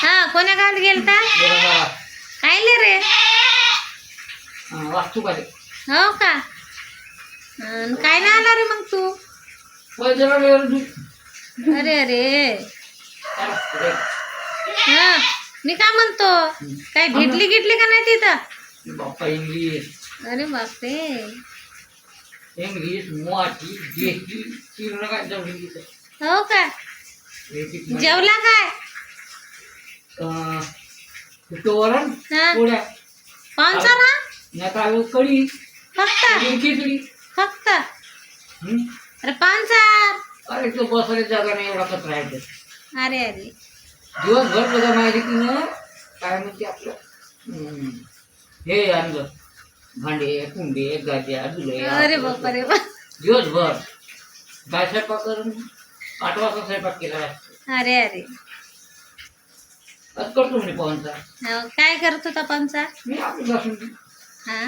हा कोण्या गावाला गेलता कायले रे वास्तुकडे हो का काय ना आला रे मग तू अरे अरे हा मी काय म्हणतो काय भेटली का नाही तिथं बाप्पा इंग्लिश अरे बापरे इंग्लिश मराठी देशी पूर्ण काय जवळ हो का जेवला काय वरण हा पोळ्या पाहुणचार हा नाही काय कढी फक्त खिचडी फक्त अरे पाहुणचार अरे तो बसायला जागा नाही एवढा कचरा आहे ते. अरे अरे दिवसभर बघा माहिती की ना काय म्हणते आपलं हे आणलं भांडे कुंडे गाद्या दुले अरे बापा रे बाप दिवसभर काय स्वयंपाक करून 8 वाजता स्वयंपाक केला असतो अरे अरे करतो म्हणे पाहुणचा हो काय करत होता पाहुणचार मी आपली बसून हा